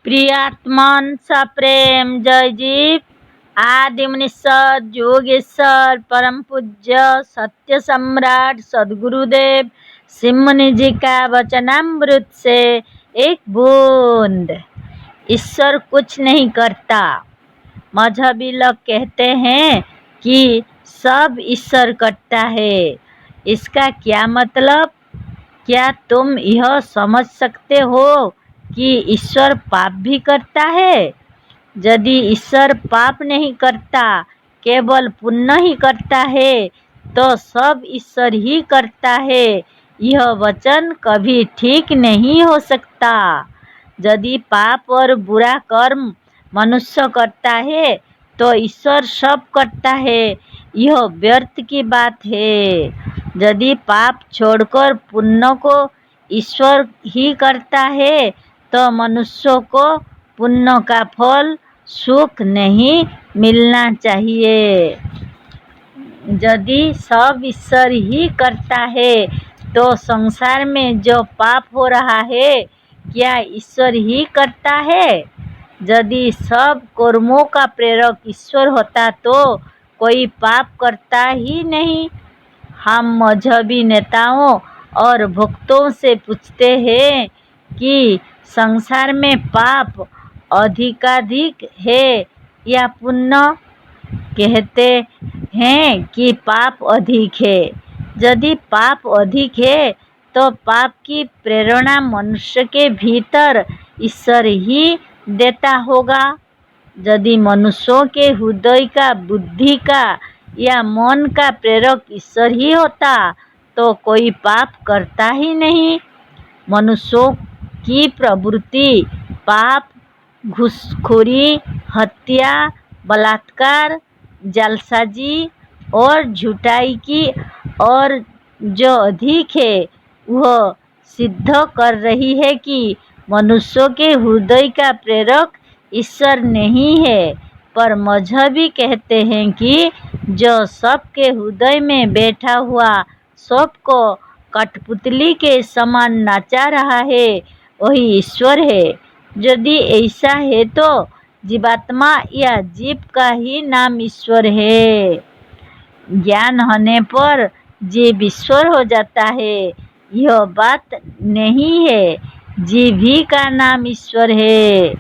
प्रियात्मन सप्रेम जय जीव। आदि मुनीश्वर योगेश्वर परम पूज्य सत्य सम्राट सदगुरुदेव सिंहमुनि जी का वचनामृत से एक बूंद। ईश्वर कुछ नहीं करता। मजहबी लोग कहते हैं कि सब ईश्वर करता है। इसका क्या मतलब? क्या तुम यह समझ सकते हो कि ईश्वर पाप भी करता है? यदि ईश्वर पाप नहीं करता, केवल पुण्य ही करता है, तो सब ईश्वर ही करता है, यह वचन कभी ठीक नहीं हो सकता। यदि पाप और बुरा कर्म मनुष्य करता है तो ईश्वर सब करता है, यह व्यर्थ की बात है। यदि पाप छोड़कर पुण्य को ईश्वर ही करता है तो मनुष्यों को पुण्य का फल सुख नहीं मिलना चाहिए। यदि सब ईश्वर ही करता है तो संसार में जो पाप हो रहा है, क्या ईश्वर ही करता है? यदि सब कर्मों का प्रेरक ईश्वर होता तो कोई पाप करता ही नहीं। हम मजहबी नेताओं और भक्तों से पूछते हैं कि संसार में पाप अधिकाधिक है या पुण्य? कहते हैं कि पाप अधिक है। यदि पाप अधिक है तो पाप की प्रेरणा मनुष्य के भीतर ईश्वर ही देता होगा। यदि मनुष्यों के हृदय का, बुद्धि का या मन का प्रेरक ईश्वर ही होता तो कोई पाप करता ही नहीं। मनुष्यों की प्रवृत्ति पाप, घूसखोरी, हत्या, बलात्कार, जालसाजी और झूठाई की और जो अधिक है वह सिद्ध कर रही है कि मनुष्यों के हृदय का प्रेरक ईश्वर नहीं है। पर मजहबी कहते हैं कि जो सबके हृदय में बैठा हुआ सबको कठपुतली के समान नाचा रहा है वही ईश्वर है। यदि ऐसा है तो जीवात्मा या जीव का ही नाम ईश्वर है। ज्ञान होने पर जीव ईश्वर हो जाता है, यह बात नहीं है। जीव ही का नाम ईश्वर है,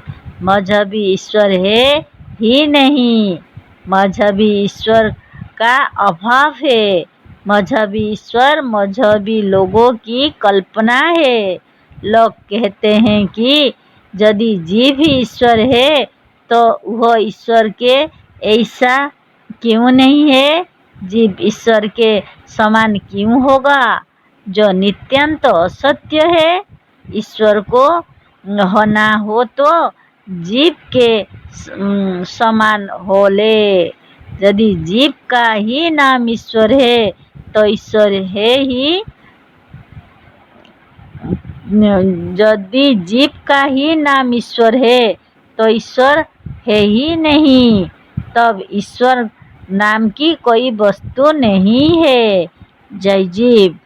मजहबी ईश्वर है ही नहीं। मजहबी ईश्वर का अभाव है। मजहबी ईश्वर मजहबी लोगों की कल्पना है। लोग कहते हैं कि यदि जीव ही ईश्वर है तो वह ईश्वर के ऐसा क्यों नहीं है? जीव ईश्वर के समान क्यों होगा, जो नित्यांत असत्य है? ईश्वर को होना हो तो जीव के समान हो ले। यदि जीव का ही नाम ईश्वर है तो ईश्वर है ही। यदि जीव का ही नाम ईश्वर है तो ईश्वर है ही नहीं। तब ईश्वर नाम की कोई वस्तु नहीं है। जय जीव।